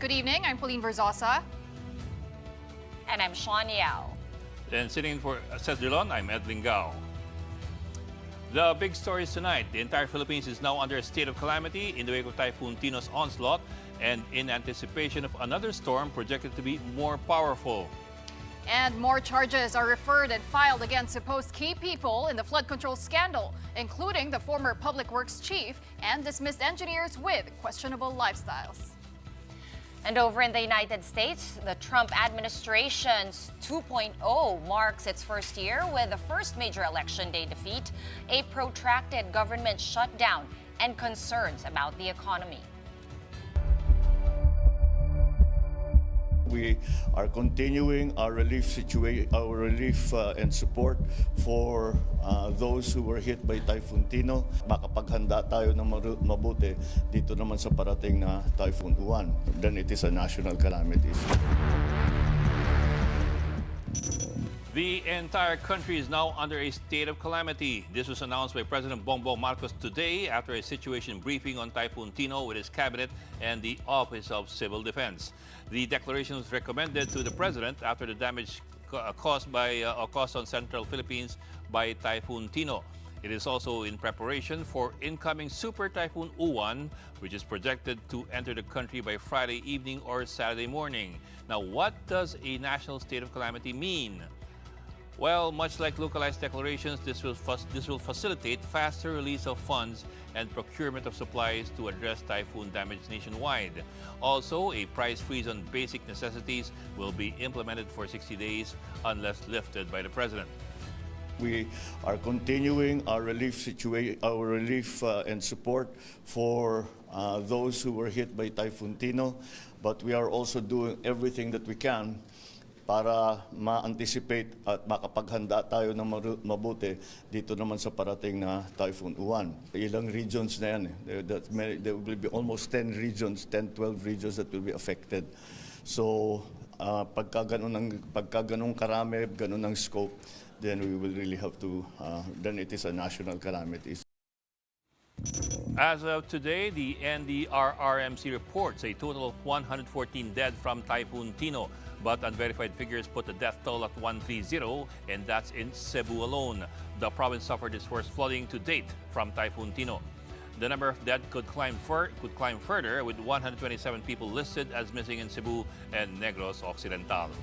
Good evening, I'm Pauline Verzosa. And I'm Sean Yao. And sitting in for Seth Dillon, I'm Ed Lingao. The big stories tonight. The entire Philippines is now under a state of calamity in the wake of Typhoon Tino's onslaught and in anticipation of another storm projected to be more powerful. And more charges are referred and filed against supposed key people in the flood control scandal, including the former Public Works chief and dismissed engineers with questionable lifestyles. And over in the United States, the Trump administration's 2.0 marks its first year with the first major election day defeat, a protracted government shutdown, and concerns about the economy. We are continuing our relief and support for those who were hit by Typhoon Tino. Makapaghanda tayo ng mabuti dito naman sa parating na Typhoon Uwan. Then it is a national calamity. The entire country is now under a state of calamity. This was announced by President Bongbong Marcos today after a situation briefing on Typhoon Tino with his cabinet and the Office of Civil Defense. The declaration was recommended to the president after the damage caused on central Philippines by Typhoon Tino. It is also in preparation for incoming Super Typhoon Uwan, which is projected to enter the country by Friday evening or Saturday morning. Now, what does a national state of calamity mean? Well, much like localized declarations, this will facilitate faster release of funds and procurement of supplies to address typhoon damage nationwide. Also, a price freeze on basic necessities will be implemented for 60 days unless lifted by the president. We are continuing our relief and support for those who were hit by Typhoon Tino, but we are also doing everything that we can para ma-anticipate at makapaghanda tayo ng mabuti dito naman sa parating na Typhoon Uwan. Ilang regions na yan. There will be almost 10 regions, 10, 12 regions that will be affected. So, pagka ganun karami, ganun ang scope, then we will really have to, then it is a national calamity. As of today, the NDRRMC reports a total of 114 dead from Typhoon Tino. But unverified figures put the death toll at 130, and that's in Cebu alone. The province suffered its worst flooding to date from Typhoon Tino. The number of dead could climb further, with 127 people listed as missing in Cebu and Negros Occidental.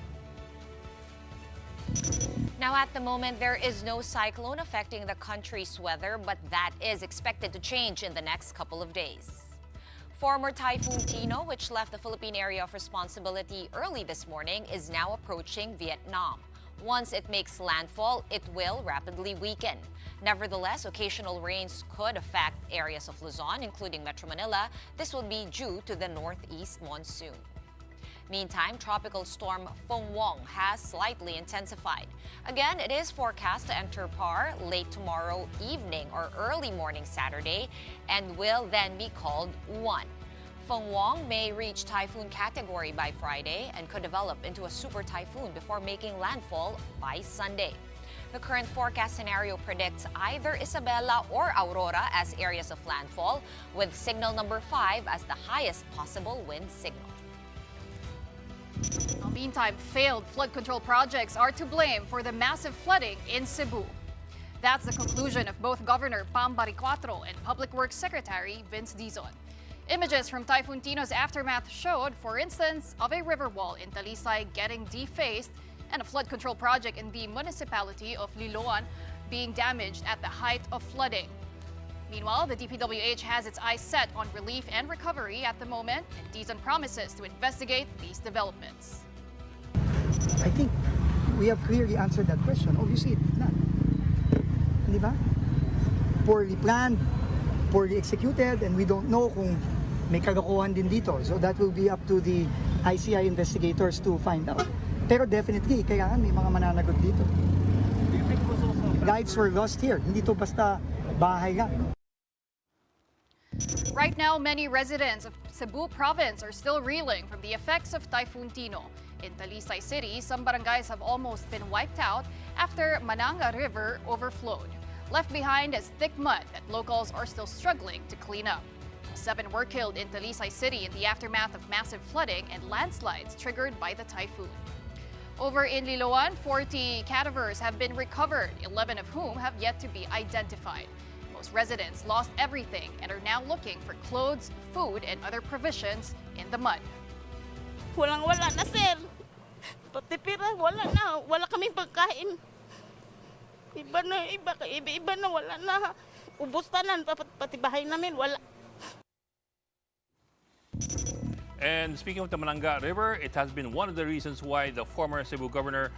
Now, at the moment, there is no cyclone affecting the country's weather, but that is expected to change in the next couple of days. Former Typhoon Tino, which left the Philippine area of responsibility early this morning, is now approaching Vietnam. Once it makes landfall, it will rapidly weaken. Nevertheless, occasional rains could affect areas of Luzon, including Metro Manila. This will be due to the northeast monsoon. Meantime, tropical storm Phong Wong has slightly intensified. Again, it is forecast to enter PAR late tomorrow evening or early morning Saturday and will then be called Uwan. Phong Wong may reach typhoon category by Friday and could develop into a super typhoon before making landfall by Sunday. The current forecast scenario predicts either Isabela or Aurora as areas of landfall, with signal number 5 as the highest possible wind signal. Meantime, failed flood control projects are to blame for the massive flooding in Cebu. That's the conclusion of both Governor Pam Baricuatro and Public Works Secretary Vince Dizon. Images from Typhoon Tino's aftermath showed, for instance, of a river wall in Talisay getting defaced and a flood control project in the municipality of Liloan being damaged at the height of flooding. Meanwhile, the DPWH has its eyes set on relief and recovery at the moment, and Dizon promises to investigate these developments. I think we have clearly answered that question. Obviously, it's not. Di ba? Poorly planned, poorly executed, and we don't know kung may kagakuhan din dito. So that will be up to the ICI investigators to find out. Pero definitely, kailangan may mga mananagot dito. Lives were lost here. Hindi to basta bahay lang. Right now, many residents of Cebu province are still reeling from the effects of Typhoon Tino. In Talisay City, some barangays have almost been wiped out after Mananga River overflowed, left behind as thick mud that locals are still struggling to clean up. 7 were killed in Talisay City in the aftermath of massive flooding and landslides triggered by the typhoon. Over in Liloan, 40 cadavers have been recovered, 11 of whom have yet to be identified. Most residents lost everything and are now looking for clothes, food, and other provisions in the mud. Walang-wala na, sir. Pati pira, wala na. Wala kaming pagkain. Iba na, wala na. Ubus tanan, pati bahay namin, wala. And speaking of the Mananga River, it has been one of the reasons why the former Cebu governor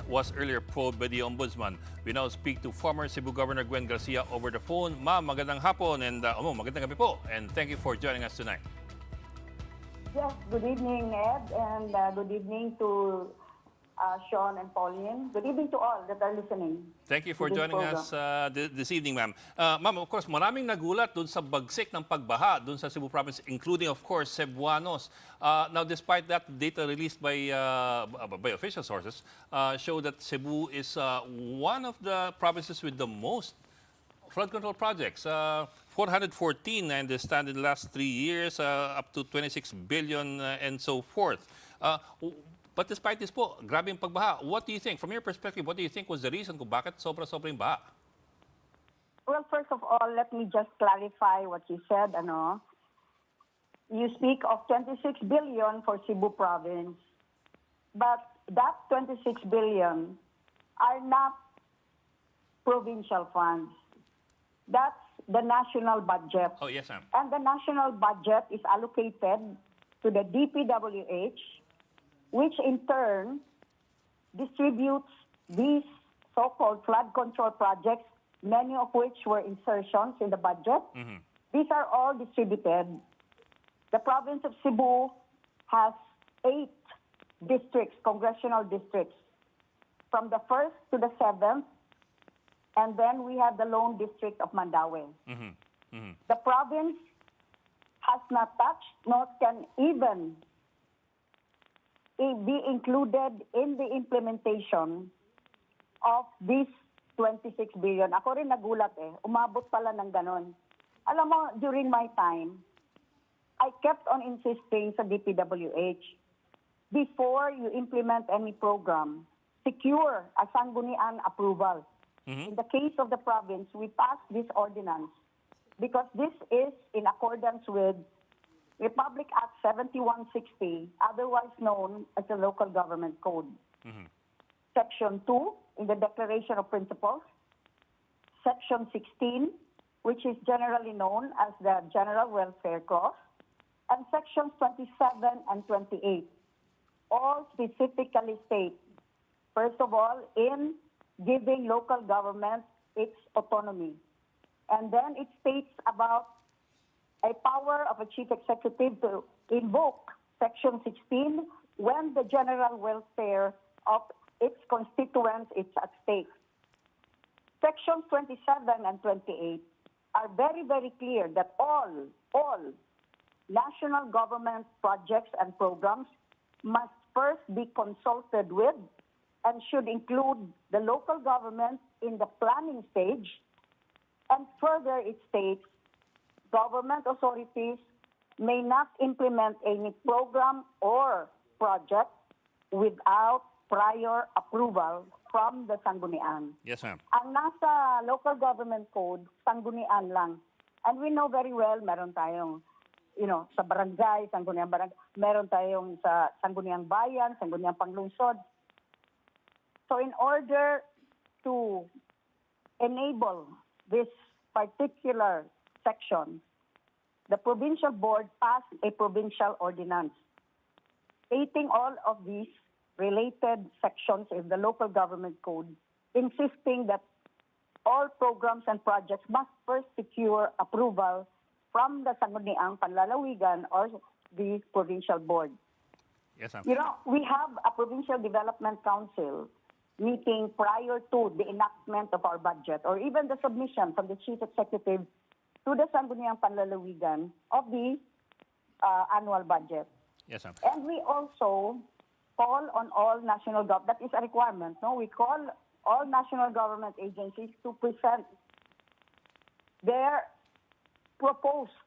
was earlier probed by the Ombudsman. We now speak to former Cebu Governor Gwen Garcia over the phone. Ma'am, magandang hapon and magandang gabi po. And thank you for joining us tonight. Yes, good evening, Ed, and good evening to Sean and Pauline. Good evening to all that are listening. Thank you for to this joining program. us this evening, ma'am. Ma'am, of course, maraming nagulat dun sa bagsik ng pagbaha dun sa Cebu province, including, of course, Cebuanos. Now, despite that, data released by official sources show that Cebu is one of the provinces with the most flood control projects. 414, I understand, in the last 3 years, up to 26 billion and so forth. But despite this po, grabe yung pagbaha. What do you think? From your perspective, what do you think was the reason kung bakit sobra-sobra yung baha? Well, first of all, let me just clarify what you said. You speak of 26 billion for Cebu province, but that 26 billion are not provincial funds. That's the national budget. Oh, yes, ma'am. And the national budget is allocated to the DPWH, which in turn distributes these so-called flood control projects, many of which were insertions in the budget. Mm-hmm. These are all distributed. The province of Cebu has 8 districts, congressional districts, from the 1st to the 7th, and then we have the lone district of Mandaue. Mm-hmm. Mm-hmm. The province has not touched, nor can even be included in the implementation of this 26 billion. Ako rin nagulat umabot pala ng ganon. Alam mo, during my time, I kept on insisting sa DPWH, before you implement any program, secure a sanggunian approval. Mm-hmm. In the case of the province, we passed this ordinance because this is in accordance with Republic Act 7160, otherwise known as the Local Government Code. Mm-hmm. Section 2 in the Declaration of Principles, Section 16, which is generally known as the General Welfare Clause, and Sections 27 and 28, all specifically state, first of all, in giving local government its autonomy. And then it states about a power of a chief executive to invoke Section 16 when the general welfare of its constituents is at stake. Sections 27 and 28 are very, very clear that all national government projects and programs must first be consulted with and should include the local government in the planning stage. And further, it states government authorities may not implement any program or project without prior approval from the sanggunian. Yes, ma'am. Ang nasa local government code, sanggunian lang. And we know very well, meron tayong, sa barangay, sangguniang barangay, meron tayong sa sangguniang bayan, sangguniang panglungsod. So in order to enable this particular section, the provincial board passed a provincial ordinance stating all of these related sections in the local government code, insisting that all programs and projects must first secure approval from the Sangguniang Panlalawigan or the provincial board. Yes, ma'am. We have a provincial development council meeting prior to the enactment of our budget or even the submission from the chief executive to the Sangguniang Panlalawigan of the annual budget. Yes, ma'am. And we also call on all national government, that is a requirement, no? We call all national government agencies to present their proposed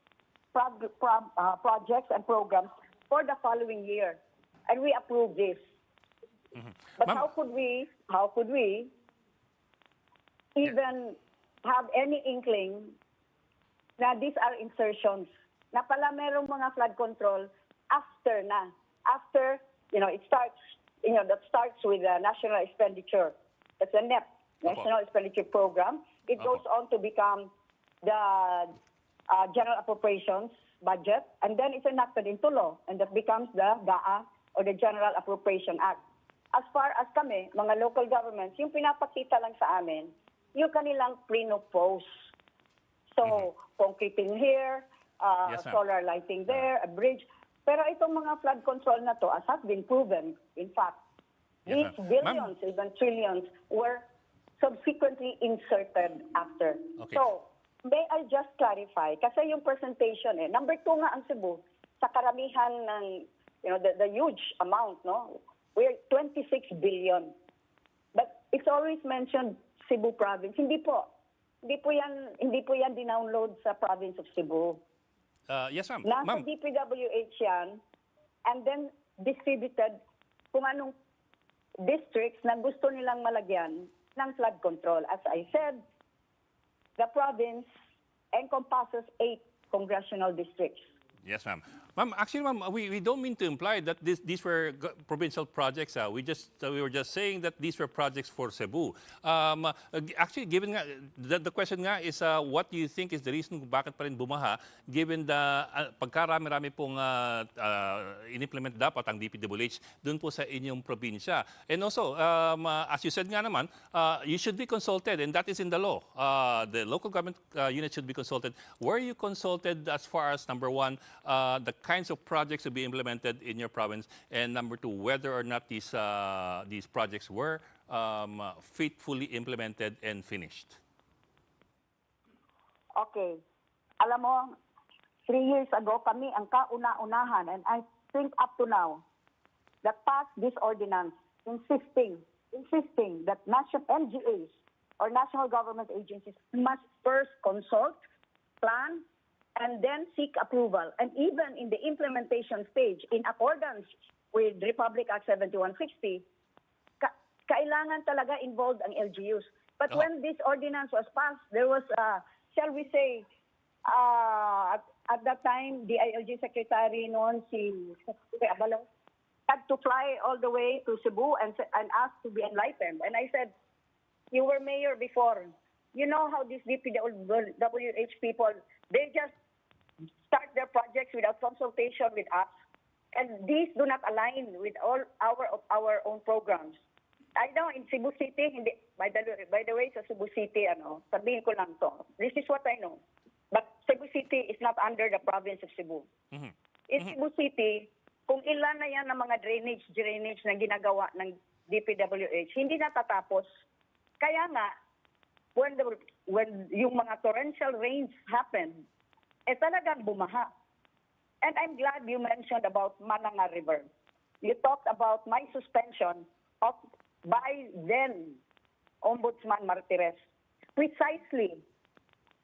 projects and programs for the following year. And we approve this. But Ma'am- how could we even have any inkling na these are insertions? Na pala merong mga flood control after na. After, it starts, that starts with the national expenditure. That's the NEP, National Expenditure Program. It goes on to become the General Appropriations Budget, and then it's enacted into law, and that becomes the GAA, or the General Appropriation Act. As far as kami, mga local governments, yung pinapakita lang sa amin, yung kanilang pre-propose. So, concreting here, Yes, ma'am. solar lighting there, a bridge. Pero itong mga flood control na to, as has been proven, in fact, Yes, these ma'am. billions, even trillions, were subsequently inserted after. Okay. So, may I just clarify, kasi yung presentation number 2 nga ang Cebu, sa karamihan ng, the huge amount, no? We're 26 billion. But it's always mentioned Cebu province. Hindi po yan dinownload sa province of Cebu. Yes, ma'am. Nasa Ma'am, DPWH yan, and then distributed kung anong districts na gusto nilang malagyan ng flood control. As I said, the province encompasses 8 congressional districts. yes, ma'am. Ma'am, actually, ma'am, we don't mean to imply that these were provincial projects. We were just saying that these were projects for Cebu. Actually, given nga, the question nga is, what do you think is the reason kung bakit pa rin bumaha, given the pagkarami-rami pong in-implement dapat ang DPWH dun po sa inyong probinsya. And also, as you said nga naman, you should be consulted, and that is in the law. The local government unit should be consulted. Were you consulted as far as, number one, the kinds of projects to be implemented in your province, and number 2, whether or not these projects were faithfully implemented and finished? Okay. Alam mo, 3 years ago, kami ang kauna-unahan, and I think up to now, that passed this ordinance insisting that national NGOs or national government agencies must first consult, plan, and then seek approval. And even in the implementation stage, in accordance with Republic Act 7160, kailangan talaga involved ang LGUs. But when this ordinance was passed, there was, shall we say, at that time, the ILG secretary noon, si Abalong, had to fly all the way to Cebu and ask to be enlightened. And I said, you were mayor before. You know how these DPWH people, they just start their projects without consultation with us. And these do not align with all our own programs. I know in Cebu City, hindi, by the way, sa Cebu City, sabihin ko lang to. This is what I know. But Cebu City is not under the province of Cebu. In Cebu City, kung ilan na yan ng mga drainage na ginagawa ng DPWH, hindi natatapos. Kaya nga, when yung mga torrential rains happen, talagang bumaha. And I'm glad you mentioned about Mananga River. You talked about my suspension by then Ombudsman Martires. Precisely,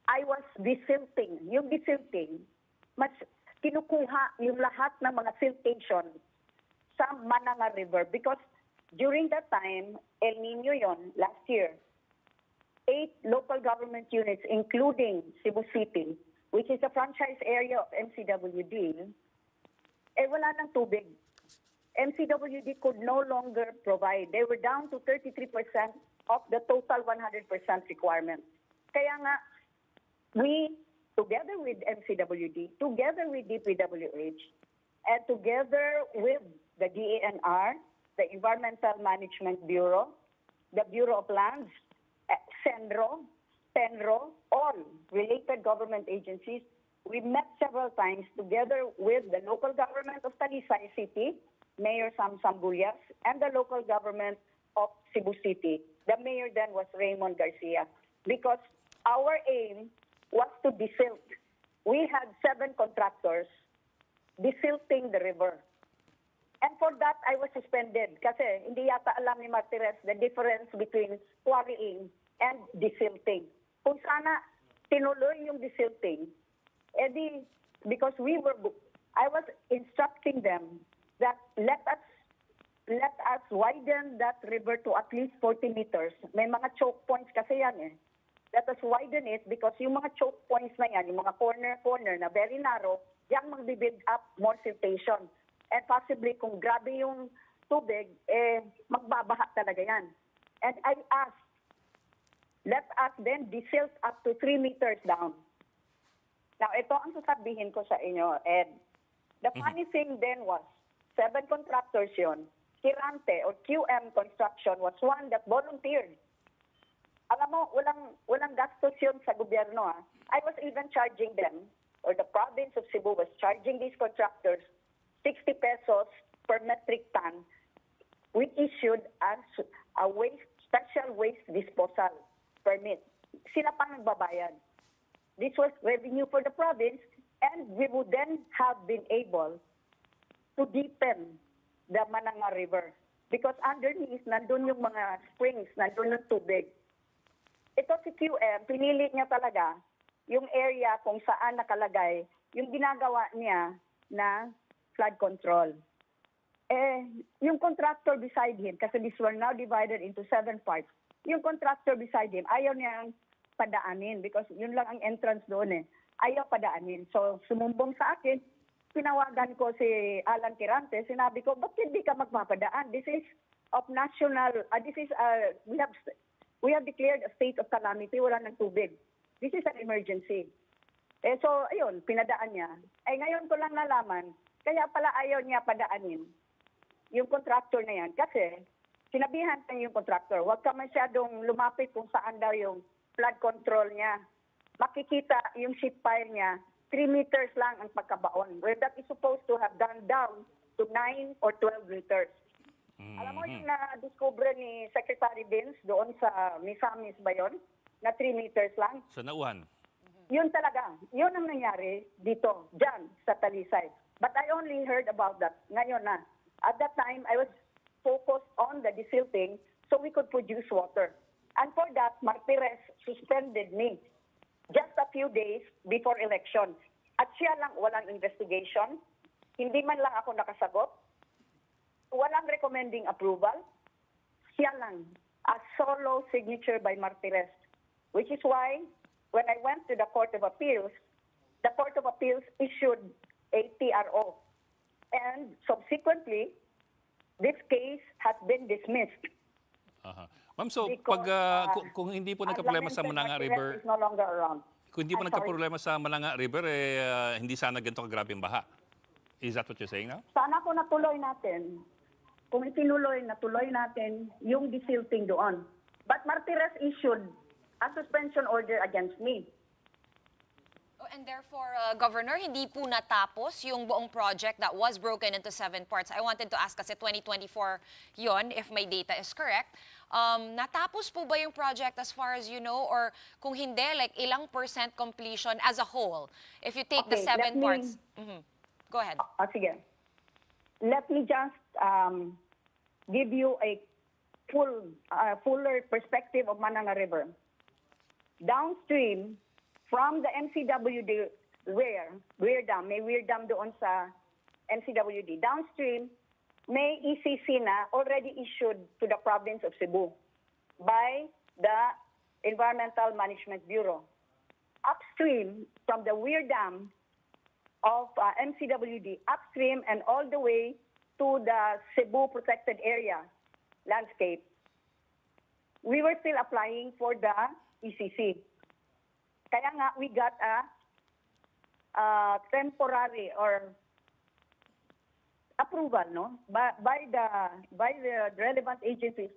I was desilting. Yung desilting, mas kinukuha yung lahat ng mga siltation sa Mananga River because during that time, El Nino yon last year, 8 local government units, including Cebu City, which is a franchise area of MCWD, wala ng tubig. MCWD could no longer provide. They were down to 33% of the total 100% requirement. Kaya nga, we, together with MCWD, together with DPWH, and together with the DANR, the Environmental Management Bureau, the Bureau of Lands, Senro, Penro, all related government agencies, we met several times together with the local government of Talisay City, Mayor Sam Sambullas, and the local government of Cebu City. The mayor then was Raymond Garcia, because our aim was to desilt. We had 7 contractors desilting the river. And for that, I was suspended kasi hindi yata alam ni Martires the difference between quarrying and desilting. Kung sana tinuloy yung desilting, di because I was instructing them that let us widen that river to at least 40 meters. May mga choke points kasi yan eh. Let us widen it because yung mga choke points na yan, yung mga corner na very narrow, yan mag-build up more siltation. And possibly kung grabe yung tubig, magbabaha talaga yan. And I asked, let us then desilt up to 3 meters down. Now, ito ang sasabihin ko sa inyo, Ed. The funny thing then was, 7 contractors yun. Kirante or QM Construction was one that volunteered. Alam mo, walang gastos yun sa gobyerno. I was even charging them, or the province of Cebu was charging these contractors 60 pesos per metric ton. We issued as a special waste disposal permit. Sila pa nagbabayad. This was revenue for the province, and we would then have been able to deepen the Mananga River. Because underneath, nandun yung mga springs, nandun yung tubig. Ito si QM, pinili niya talaga yung area kung saan nakalagay, yung ginagawa niya na flood control. Yung contractor beside him, kasi these were now divided into 7 parts, yung contractor beside him, ayaw niyang padaanin because yun lang ang entrance doon eh. Ayaw padaanin. So, sumumbong sa akin, pinawagan ko si Alan Kirante, sinabi ko, ba't hindi ka magpapadaan? This is of national, we have declared a state of calamity, wala ng tubig. This is an emergency. So, ayun, pinadaan niya. Ngayon ko lang nalaman, kaya pala ayaw niya padaanin yung contractor na yan. Kasi, sinabihan niya yung contractor, huwag ka masyadong lumapit kung saan daw yung flood control niya. Makikita yung sheet pile niya, 3 meters lang ang pagkabaon. Where that is supposed to have gone down to 9 or 12 meters. Alam mo yung na-discover ni Secretary Vince doon sa Misamis ba yun? Na 3 meters lang? Sa Nauhan. Yun talaga. Yun ang nangyari dito, dyan, sa Talisay. But I only heard about that ngayon na. At that time, I was focused on the desilting so we could produce water. And for that, Martires suspended me just a few days before election. At siya lang walang investigation. Hindi man lang ako nakasagot. Walang recommending approval. Siya lang. A solo signature by Martires. Which is why, when I went to the Court of Appeals, the Court of Appeals issued a TRO. And subsequently, this case has been dismissed. Ma'am, so Because, kung hindi po nagka-problema sa Mananga River, is no longer around. kung hindi po nagka-problema sa Mananga River, hindi sana ganito kagrabing baha. Is that what you're saying now? Sana kung natuloy natin, kung itinuloy, natuloy natin yung desilting doon. But Martires issued a suspension order against me. And therefore, Governor, hindi po natapos yung buong project that was broken into 7 parts. I wanted to ask kasi 2024 yon, if my data is correct. Natapos po ba yung project as far as you know? Or kung hindi, like ilang % completion as a whole? If you take the 7 parts. Go ahead. Sige. Let me just give you a fuller perspective of Mananga River. Downstream, from the MCWD Weir Dam, may Weir Dam doon sa MCWD. Downstream, may ECC na already issued to the province of Cebu by the Environmental Management Bureau. Upstream, from the Weir Dam of MCWD, upstream and all the way to the Cebu Protected Area landscape, we were still applying for the ECC. Kaya nga, we got a temporary or approval, no, by the relevant agencies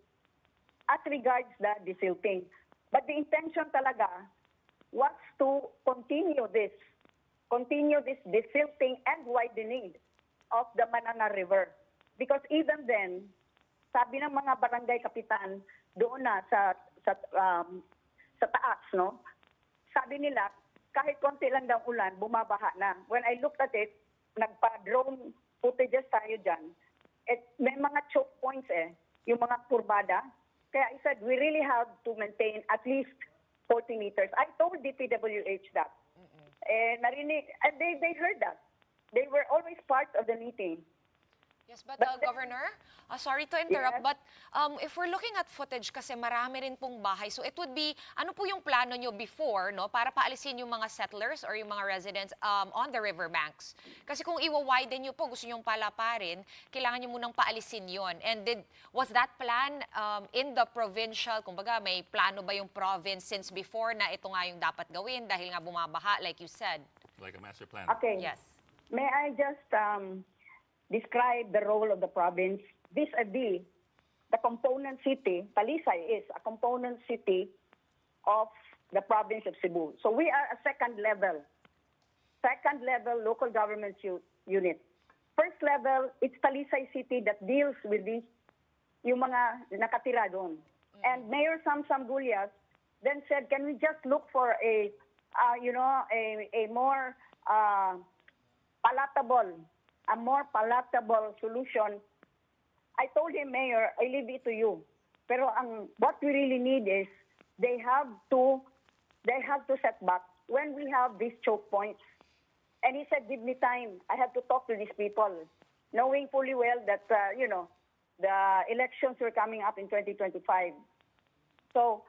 as regards the desilting. But the intention talaga was to continue this desilting and widening of the Mananga River. Because even then, sabi ng mga barangay kapitan doon na sa taas, no, sabi nila, kahit konti lang daw ulan, bumabaha na. When I looked at it, nagpa-drone footages tayo dyan. May mga choke points yung mga kurbada. Kaya I said, we really have to maintain at least 40 meters. I told DPWH that. narinig, and they heard that. They were always part of the meeting. Yes, but But then- Governor, sorry to interrupt, Yes. but if we're looking at footage kasi marami rin pong bahay, so it would be, ano po yung plano nyo before, no, para paalisin yung mga settlers or yung mga residents on the riverbanks? Kasi kung iwa-widen nyo po, gusto nyong palaparin, kailangan nyo munang paalisin yon. And was that plan in the provincial, kumbaga may plano ba yung province since before na ito nga yung dapat gawin dahil nga bumabaha, like you said? Like a master plan. Okay. Yes. May I just describe the role of the province vis-a-vis the component city? Talisay is a component city of the province of Cebu. So we are a second level local government unit. First level, it's Talisay City that deals with this, yung mga nakatira doon. And Mayor Sam Sambulias then said, can we just look for a more palatable solution? I told him, Mayor, I leave it to you. Pero what we really need is they have to set back when we have these choke points. And he said, give me time. I have to talk to these people, knowing fully well that the elections were coming up in 2025. So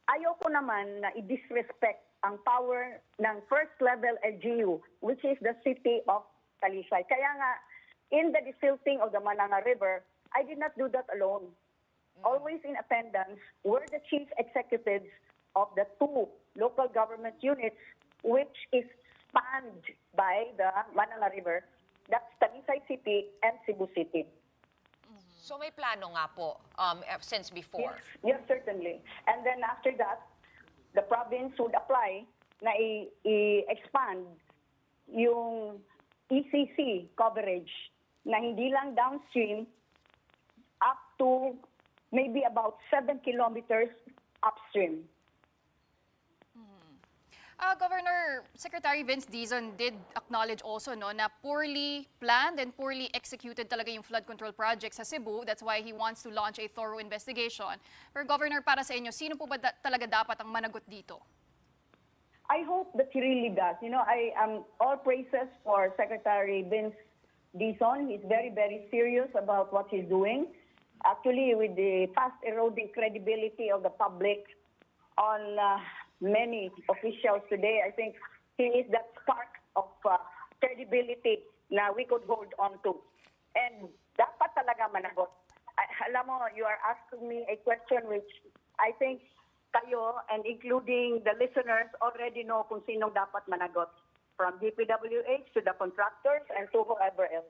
ayoko naman na i-disrespect ang power ng first level LGU, which is the city of Talisay. Kaya nga, in the desilting of the Mananga River, I did not do that alone. Always in attendance were the chief executives of the two local government units, which is spanned by the Mananga River. That's Talisay City and Cebu City. So may plano nga po since before? Yes, certainly. And then after that, the province would apply na i-expand yung ECC coverage na hindi lang downstream up to maybe about 7 kilometers upstream. Governor, Secretary Vince Dizon did acknowledge also na poorly planned and poorly executed talaga yung flood control project sa Cebu. That's why he wants to launch a thorough investigation. Pero Governor, para sa inyo, sino po ba talaga dapat ang managot dito? I hope that he really does. I am all praises for Secretary Vince Dizon. He's very, very serious about what he's doing. Actually, with the fast eroding credibility of the public on many officials today, I think he is that spark of credibility na we could hold on to. And dapat talaga managot. Alam mo, you are asking me a question which I think kayo and including the listeners already know kung sinong dapat managot. From DPWH to the contractors and to whoever else.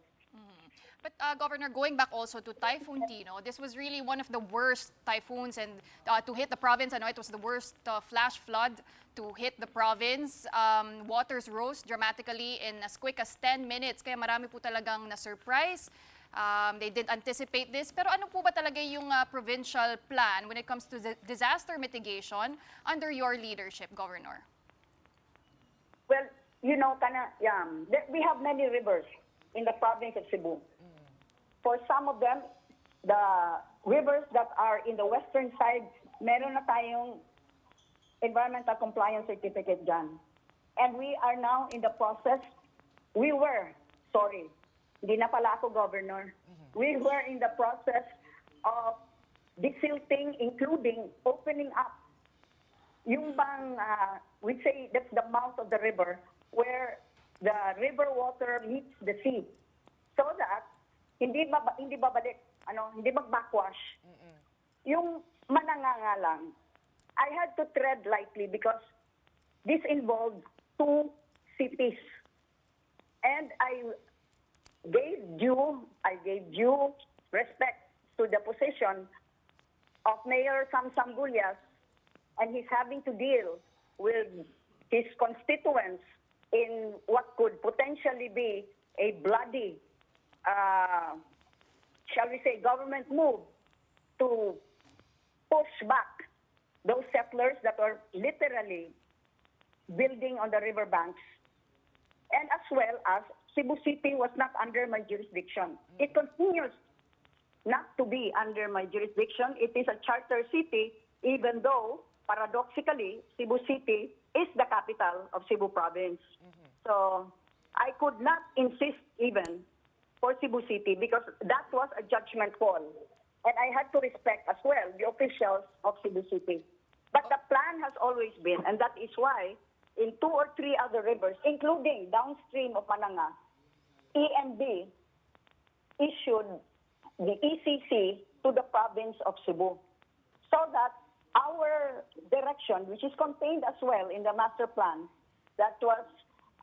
But Governor, going back also to Typhoon Tino, this was really one of the worst typhoons and to hit the province. I know it was the worst flash flood to hit the province. Waters rose dramatically in as quick as 10 minutes. Kaya marami po talagang na-surprise. They didn't anticipate this. Pero ano po ba talaga yung provincial plan when it comes to disaster mitigation under your leadership, Governor? Well, we have many rivers in the province of Cebu. For some of them, the rivers that are in the western side, meron na tayong environmental compliance certificate dyan. And we are now in the process, hindi na pala ako governor, we were in the process of desilting, including opening up yung bang, we say that's the mouth of the river, where the river water meets the sea. So that, hindi babalik, hindi mag-backwash. Yung mananganga lang. I had to tread lightly because this involved two cities. And I gave due respect to the position of Mayor Sam Sambulias, and he's having to deal with his constituents in what could potentially be a bloody shall we say, government move to push back those settlers that are literally building on the riverbanks. And as well as Cebu City was not under my jurisdiction. It continues not to be under my jurisdiction. It is a charter city, even though paradoxically, Cebu City is the capital of Cebu Province. So I could not insist even for Cebu City because that was a judgment call. And I had to respect as well the officials of Cebu City. But the plan has always been, and that is why in 2 or 3 other rivers, including downstream of Mananga, EMB issued the ECC to the province of Cebu so that our direction, which is contained as well in the master plan that was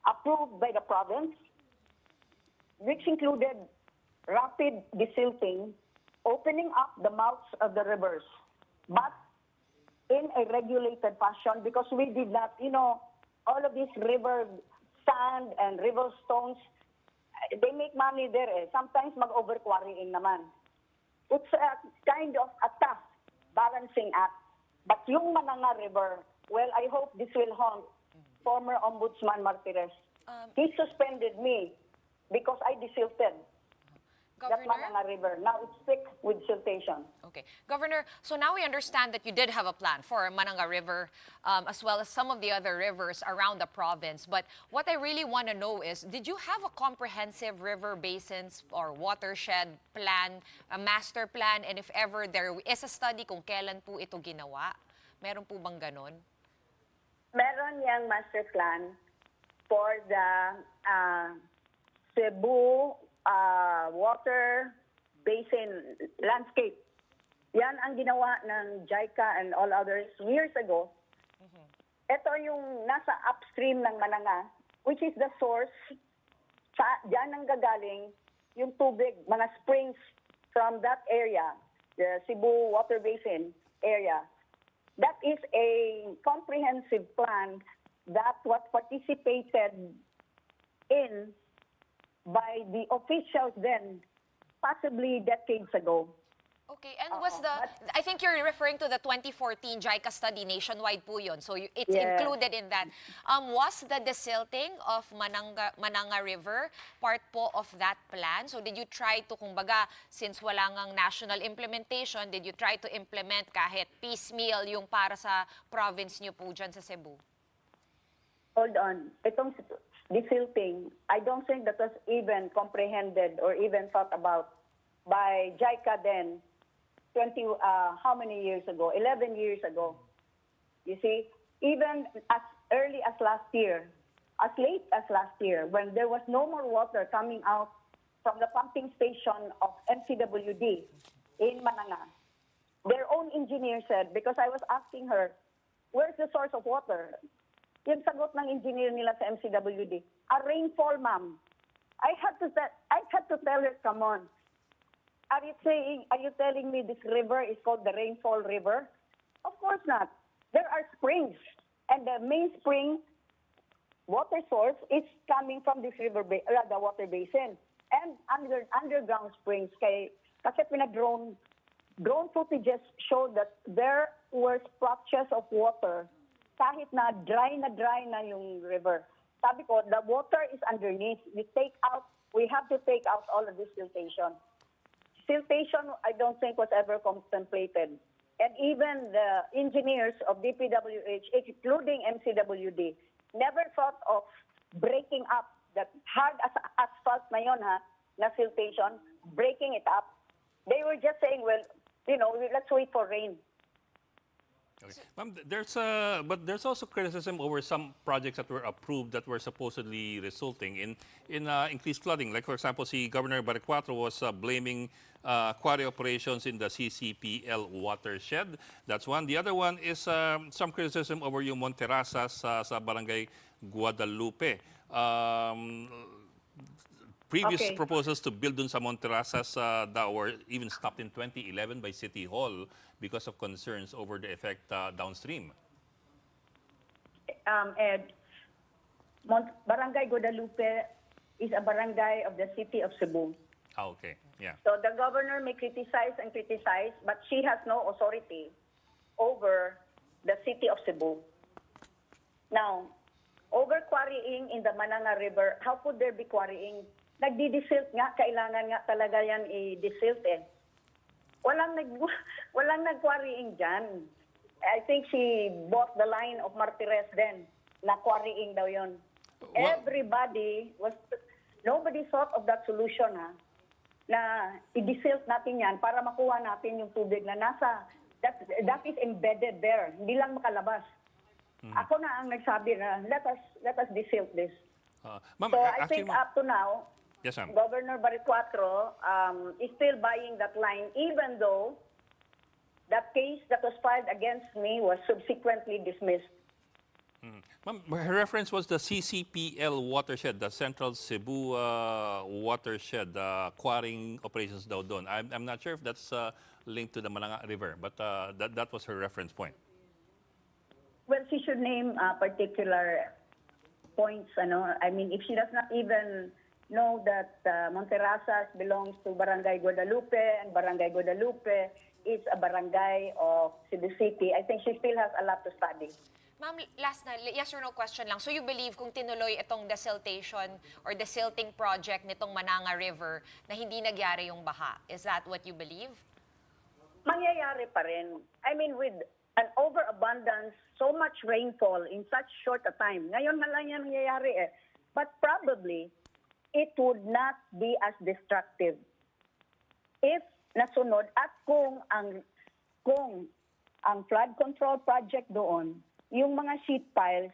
approved by the province, which included rapid desilting, opening up the mouths of the rivers, but in a regulated fashion because we did not, all of these river sand and river stones, they make money there eh. Sometimes mag-over-quarrying naman. It's a kind of a tough balancing act. But yung Mananga River, well, I hope this will haunt former Ombudsman Martires. He suspended me because I desilted that Mananga River. Now it's thick with siltation. Okay. Governor, so now we understand that you did have a plan for Mananga River as well as some of the other rivers around the province. But what I really want to know is, did you have a comprehensive river basins or watershed plan, a master plan, and if ever there is a study kung kailan po ito ginawa? Meron po bang ganon? Meron yung master plan for the Cebu water basin landscape. Yan ang ginawa ng JICA and all others years ago. Ito yung nasa upstream ng Mananga, which is the source. Diyan ang gagaling yung tubig, mga springs from that area, the Cebu water basin area. That is a comprehensive plan that was participated in by the officials then, possibly decades ago. Okay, and was I think you're referring to the 2014 JICA study, nationwide po yun, so it's Yes. included in that. Was the desilting of Mananga River part po of that plan? So did you try to, kumbaga, since wala ngang national implementation, did you try to implement kahit piecemeal yung para sa province nyo po dyan sa Cebu? Hold on. Itong desilting, I don't think that was even comprehended or even thought about by JICA then, how many years ago? 11 years ago. You see, even as early as last year, as late as last year, when there was no more water coming out from the pumping station of MCWD in Mananga, their own engineer said, because I was asking her, where's the source of water? Yung sagot ng engineer nila sa MCWD, a rainfall, ma'am. I had to tell her, come on. Are you telling me this river is called the Rainfall River? Of course not. There are springs, and the main spring water source is coming from this river, the water basin, and underground springs. Kasi drone footages showed that there were splotches of water kahit na dry na yung river. Sabi ko, the water is underneath. We have to take out all of this siltation. Siltation, I don't think was ever contemplated. And even the engineers of DPWH, including MCWD, never thought of breaking up that hard asphalt na yun, na siltation, breaking it up. They were just saying, well, let's wait for rain. Okay. Ma'am, there's also criticism over some projects that were approved that were supposedly resulting in increased flooding. Like, for example, Governor Baricuatro was blaming quarry operations in the CCPL watershed. That's one. The other one is some criticism over yung Monterrasas sa Barangay Guadalupe. Previous proposals to build dun sa Monterrasas that were even stopped in 2011 by City Hall because of concerns over the effect downstream. Ed, Barangay Guadalupe is a barangay of the city of Cebu. Okay, yeah. So the governor may criticize and criticize, but she has no authority over the city of Cebu. Now, over quarrying in the Mananga River, how could there be quarrying? Nagdi-desilt nga, kailangan nga talaga yan i-desilt eh. Walang nag-quarrying dyan. I think she bought the line of Martires then, na quarrying daw yun. Well- Nobody thought of that solution, ha? Na i-desilt natin yan para makuha natin yung tubig na that is embedded there. Hindi lang makalabas. Ako na ang nagsabi na, let us desilt this. Ma'am, So I actually, think ma'am- up to now, Yes, ma'am. Governor Baricuatro is still buying that line, even though that case that was filed against me was subsequently dismissed. Ma'am, her reference was the CCPL watershed, the Central Cebu watershed, quarrying operations daw doon. I'm not sure if that's linked to the Malanga River, but that was her reference point. Well, she should name particular points. I mean, if she does not even know that Monterrasas belongs to Barangay Guadalupe and Barangay Guadalupe is a barangay of Cebu City, I think she still has a lot to study. Ma'am, last na, yes or no question lang. So you believe kung tinuloy itong desiltation or desilting project nitong Mananga River na hindi nagyari yung baha? Is that what you believe? Mangyayari pa rin. I mean, with an overabundance, so much rainfall in such short a time. Ngayon na lang yan nangyayari eh. But probably, it would not be as destructive if nasunod at kung ang flood control project doon, yung mga sheet piles,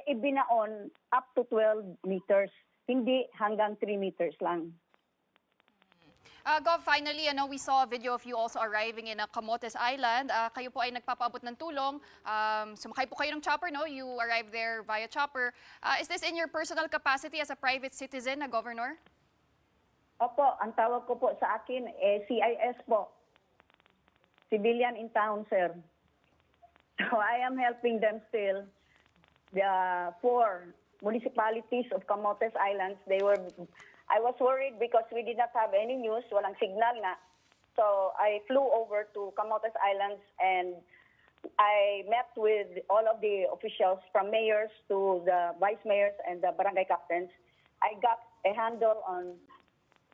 ibinaon up to 12 meters, hindi hanggang 3 meters lang. Gov, finally, we saw a video of you also arriving in Camotes Island. Kayo po ay nagpapaabot ng tulong. Sumakay po kayo ng chopper, no? You arrived there via chopper. Is this in your personal capacity as a private citizen, na Governor? Opo, ang tawag ko po sa akin, CIS po. Civilian in town, sir. So I am helping them still. The 4 municipalities of Camotes Islands, I was worried because we did not have any news, walang signal na. So I flew over to Camotes Islands and I met with all of the officials from mayors to the vice mayors and the barangay captains. I got a handle on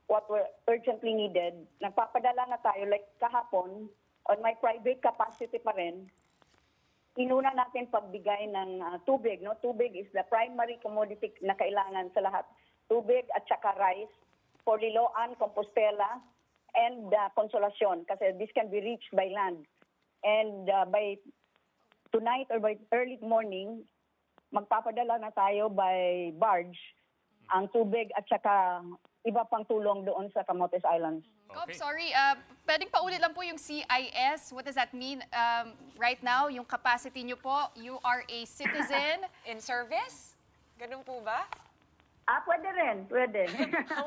what were urgently needed. Nagpapadala na tayo, like kahapon, on my private capacity pa rin, inuna natin pagbigay ng tubig. No? Tubig is the primary commodity na kailangan sa lahat. Tubig at saka rice for Liloan, Compostela, and Consolacion kasi this can be reached by land. And by tonight or by early morning, magpapadala na tayo by barge ang tubig at saka iba pang tulong doon sa Camotes Islands. Gov, Okay. sorry, pwedeng paulit lang po yung CIS. What does that mean? Right now, yung capacity nyo po, you are a citizen. In service? Ganun po ba? Pwede rin, pwede.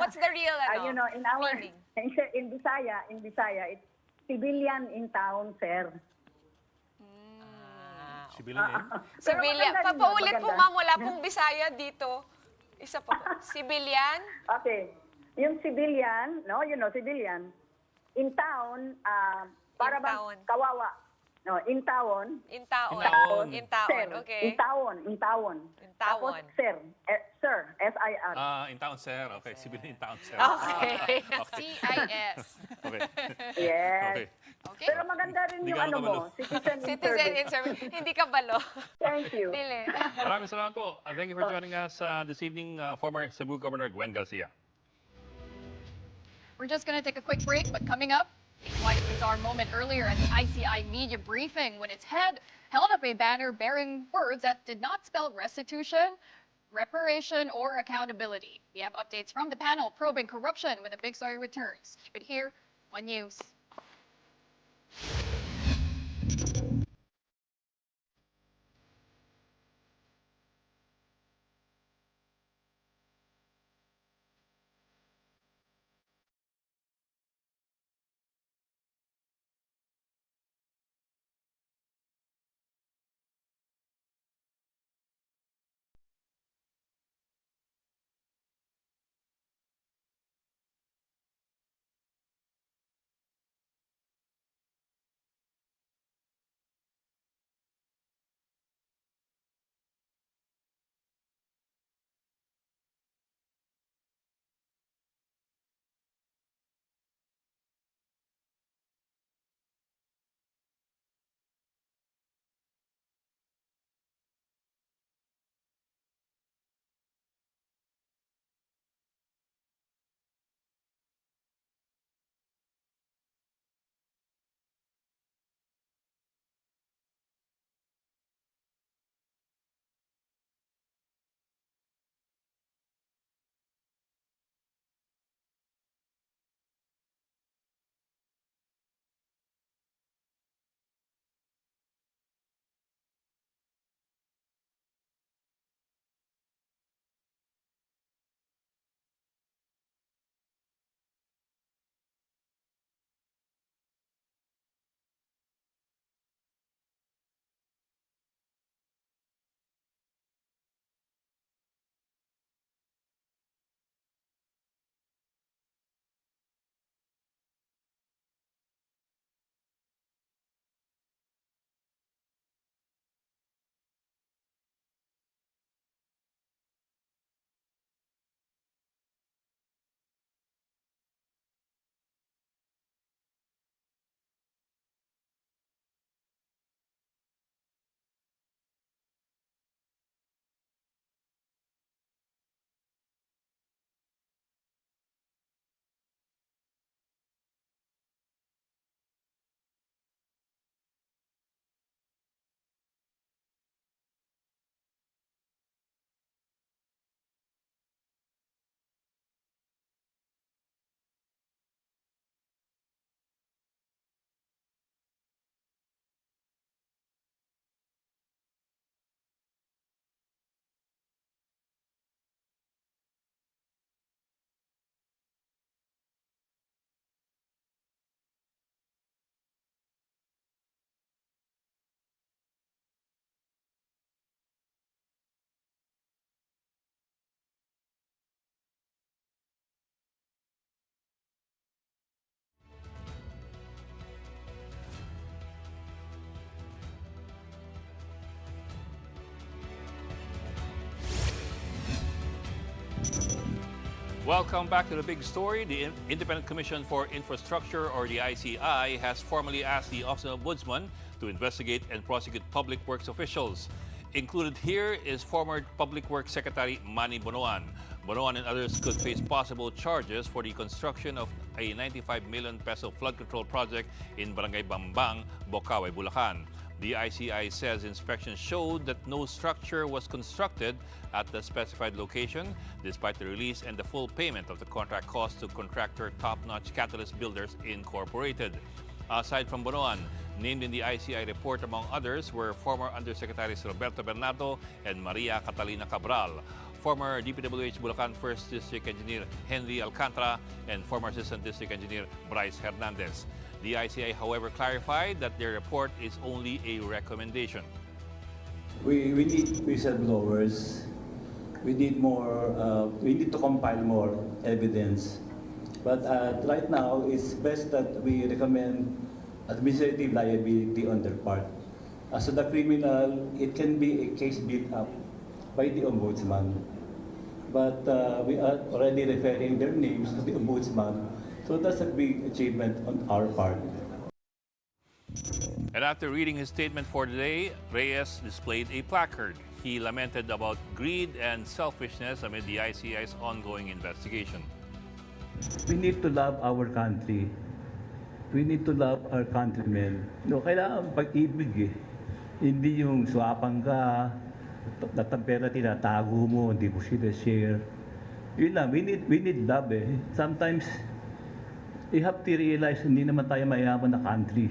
What's the real In our meaning? in Bisaya, it's civilian in town, sir. Civilian name? Pero Civilian. maganda rin yun, Papaulit po, maganda. ma'am, wala pong Bisaya dito. Isa pa po. Civilian? Okay. Yung civilian, civilian. In town, para bang town. kawawa. No, in town. In taon. taon. In taon, Sir. okay. In town. In Tapos taon. sir. Sir. S-I-R. In town, sir. Okay, civilian in town, sir. Okay. CIS. Okay. Yes. Okay. Okay. Pero maganda rin Hindi yung ka ano mo, nakabalo. citizen in Citizen in service. service. Hindi ka balo. Thank you. Dili. Maraming salamat po. Thank you for joining us this evening, former Cebu Governor Gwen Garcia. We're just going to take a quick break, but coming up, a quite bizarre moment earlier at the ICI media briefing when its head held up a banner bearing words that did not spell restitution, reparation, or accountability. We have updates from the panel probing corruption when the big story returns. Keep it here, One News. Welcome back to the big story. The Independent Commission for Infrastructure, or the ICI, has formally asked the Office of Ombudsman to investigate and prosecute public works officials. Included here is former Public Works Secretary Manny Bonoan. Bonoan and others could face possible charges for the construction of a 95 million peso flood control project in Barangay Bambang, Bocaue, Bulacan. The ICI says inspections showed that no structure was constructed at the specified location, despite the release and the full payment of the contract cost to contractor Top Notch Catalyst Builders Incorporated. Aside from Bonoan, named in the ICI report among others were former Undersecretaries Roberto Bernardo and Maria Catalina Cabral, former DPWH Bulacan 1st District Engineer Henry Alcantara, and former Assistant District Engineer Bryce Hernandez. The ICI, however, clarified that their report is only a recommendation. We need whistleblowers. We need more. We need to compile more evidence. But right now, it's best that we recommend administrative liability on their part. So the criminal, it can be a case built up by the ombudsman. But we are already referring their names to the ombudsman. So that's a big achievement on our part. And after reading his statement for today, Reyes displayed a placard. He lamented about greed and selfishness amid the ICI's ongoing investigation. We need to love our country. We need to love our countrymen. No, kailangan pag-ibig eh. Hindi yung swapang ka, pera tinatago mo, hindi mo sila share. Yun lang, we need love eh. Sometimes, you have to realize hindi naman tayo mayaman na country.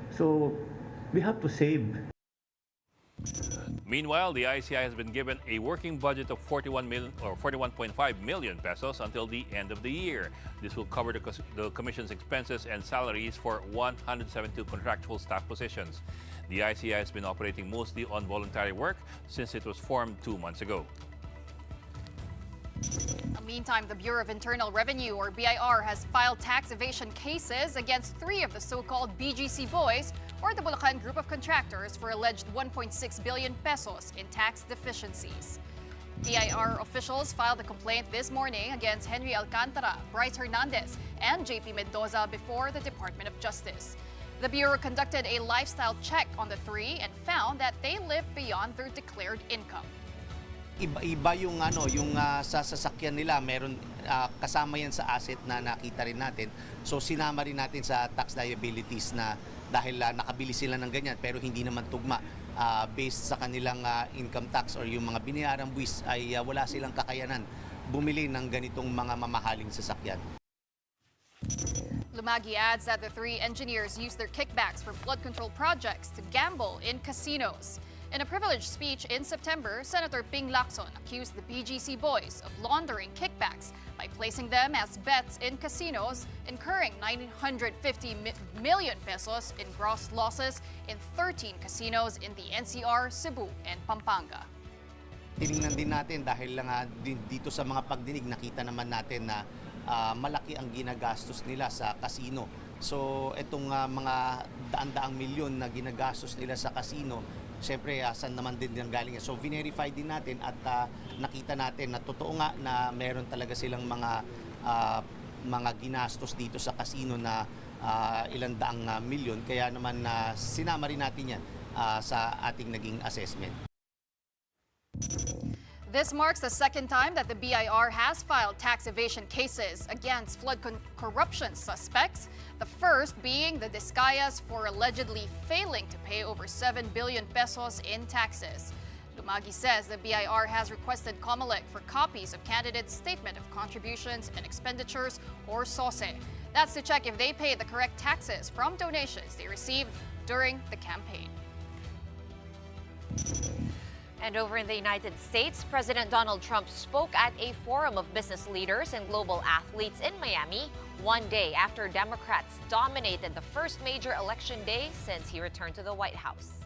So, we have to save. Meanwhile, the ICI has been given a working budget of 41.5 million pesos until the end of the year. This will cover the Commission's expenses and salaries for 172 contractual staff positions. The ICI has been operating mostly on voluntary work since it was formed 2 months ago. Meantime, the Bureau of Internal Revenue, or BIR, has filed tax evasion cases against 3 of the so-called BGC boys, or the Bulacan group of contractors, for alleged 1.6 billion pesos in tax deficiencies. BIR officials filed a complaint this morning against Henry Alcantara, Bryce Hernandez, and JP Mendoza before the Department of Justice. The Bureau conducted a lifestyle check on the 3 and found that they live beyond their declared income. Iba yung sa sasakyan nila, meron kasama yan sa asset na nakita rin natin. So sinama rin natin sa tax liabilities na dahil nakabili sila ng ganyan pero hindi naman tugma based sa kanilang income tax or yung mga biniyarang buwis ay wala silang kakayanan bumili ng ganitong mga mamahaling sasakyan. Lumagi adds that the 3 engineers used their kickbacks from flood control projects to gamble in casinos. In a privileged speech in September, Senator Ping Lacson accused the BGC boys of laundering kickbacks by placing them as bets in casinos, incurring 950 million pesos in gross losses in 13 casinos in the NCR, Cebu, and Pampanga. Tiningnan din natin dahil lang dito sa mga pagdinig nakita naman natin na malaki ang ginagastos nila sa casino. So itong mga daan-daang milyon na ginagastos nila sa casino, siyempre, saan naman din yung galing. So, verify din natin at nakita natin na totoo nga na meron talaga silang mga ginastos dito sa casino na ilang daang milyon. Kaya naman sinama rin natin yan sa ating naging assessment. This marks the second time that the BIR has filed tax evasion cases against flood corruption suspects, the first being the Discayas for allegedly failing to pay over 7 billion pesos in taxes. Lumagi says the BIR has requested COMELEC for copies of candidates' statement of contributions and expenditures, or SOSE. That's to check if they pay the correct taxes from donations they received during the campaign. And over in the United States, President Donald Trump spoke at a forum of business leaders and global athletes in Miami 1 day after Democrats dominated the first major election day since he returned to the White House.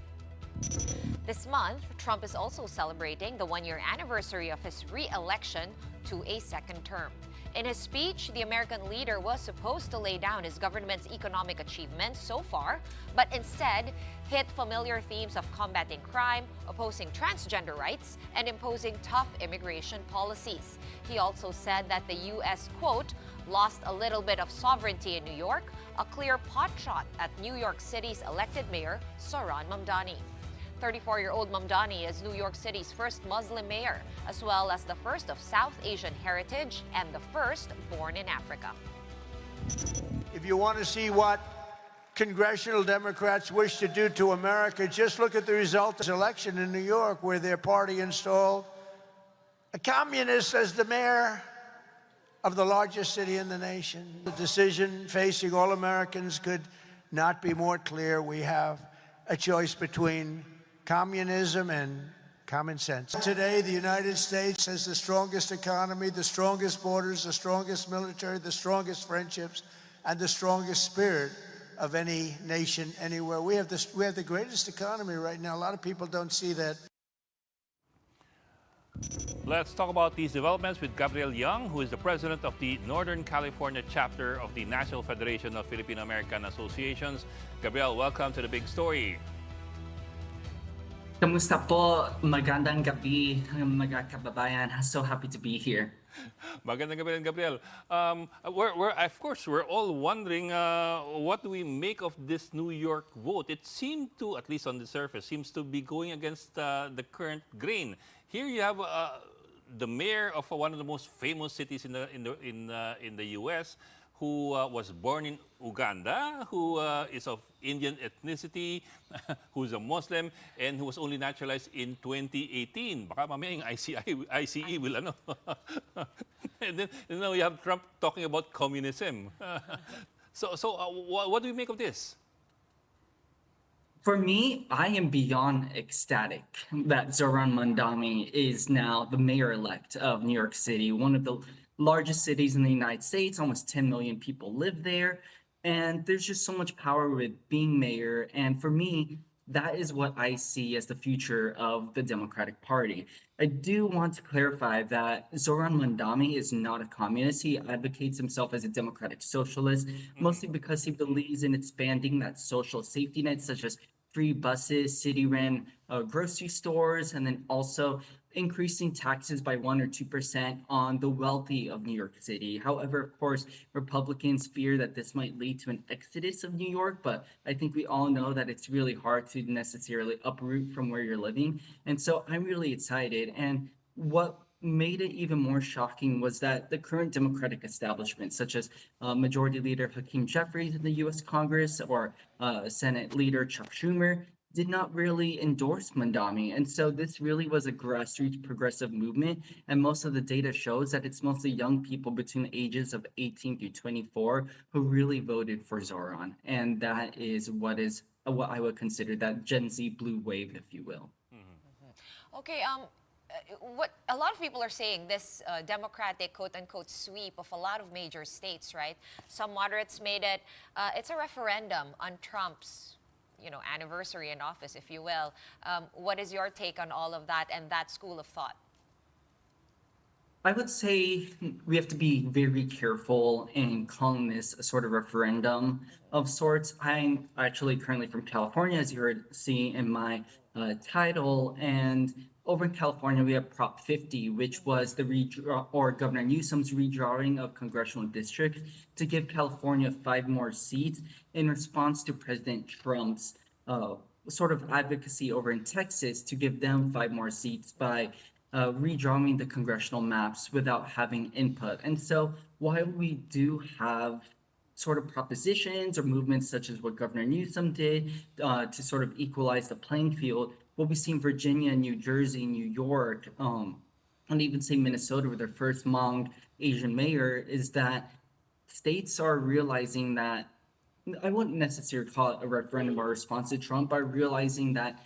This month, Trump is also celebrating the 1-year anniversary of his re-election to a second term. In his speech, the American leader was supposed to lay down his government's economic achievements so far, but instead hit familiar themes of combating crime, opposing transgender rights, and imposing tough immigration policies. He also said that the U.S., quote, lost a little bit of sovereignty in New York, a clear potshot at New York City's elected mayor, Zoran Mamdani. 34-year-old Mamdani is New York City's first Muslim mayor, as well as the first of South Asian heritage and the first born in Africa. If you want to see what congressional Democrats wish to do to America, just look at the result of this election in New York, where their party installed a communist as the mayor of the largest city in the nation. The decision facing all Americans could not be more clear. We have a choice between communism and common sense. Today, the United States has the strongest economy, the strongest borders, the strongest military, the strongest friendships, and the strongest spirit of any nation anywhere. We have the greatest economy right now. A lot of people don't see that. Let's talk about these developments with Gabriel Young, who is the president of the Northern California chapter of the National Federation of Filipino-American Associations. Gabriel, welcome to The Big Story. Kamusta po? Magandang gabi, mga kababayan. So happy to be here. Magandang gabi rin, Gabriel. Of course, we're all wondering what do we make of this New York vote? It seemed to, at least on the surface, seems to be going against the current grain. Here you have the mayor of one of the most famous cities in the U.S., who was born in Uganda, who is of Indian ethnicity, who is a Muslim, and who was only naturalized in 2018. Baka mamaya yung ICE will ano. And then you you have Trump talking about communism. So what do you make of this? For me, I am beyond ecstatic that Zoran Mamdani is now the mayor-elect of New York City, one of the largest cities in the United States. Almost 10 million people live there. And there's just so much power with being mayor. And for me, that is what I see as the future of the Democratic Party. I do want to clarify that Zoran Mamdani is not a communist. He advocates himself as a democratic socialist, mostly because he believes in expanding that social safety net, such as free buses, city-run grocery stores, and then also increasing taxes by 1 or 2% on the wealthy of New York City. However, of course, Republicans fear that this might lead to an exodus of New York, but I think we all know that it's really hard to necessarily uproot from where you're living. And so I'm really excited. And what made it even more shocking was that the current Democratic establishment, such as Majority Leader Hakeem Jeffries in the U.S. Congress or Senate Leader Chuck Schumer, did not really endorse Mamdani. And so this really was a grassroots progressive movement. And most of the data shows that it's mostly young people between the ages of 18 to 24 who really voted for Zoran. And that is what I would consider that Gen Z blue wave, if you will. Okay, what a lot of people are saying, this democratic quote-unquote sweep of a lot of major states, right? Some moderates made it, it's a referendum on Trump's anniversary in office, if you will. What is your take on all of that and that school of thought? I would say we have to be very careful in calling this a sort of referendum of sorts. I'm actually currently from California, as you heard see in my title, and over in California, we have Prop 50, which was the Governor Newsom's redrawing of congressional districts to give California 5 more seats in response to President Trump's sort of advocacy over in Texas to give them 5 more seats by redrawing the congressional maps without having input. And so while we do have sort of propositions or movements such as what Governor Newsom did to sort of equalize the playing field, what we see in Virginia, New Jersey, New York, and even say Minnesota with their first Hmong Asian mayor is that states are realizing that, I wouldn't necessarily call it a referendum or a response to Trump, but realizing that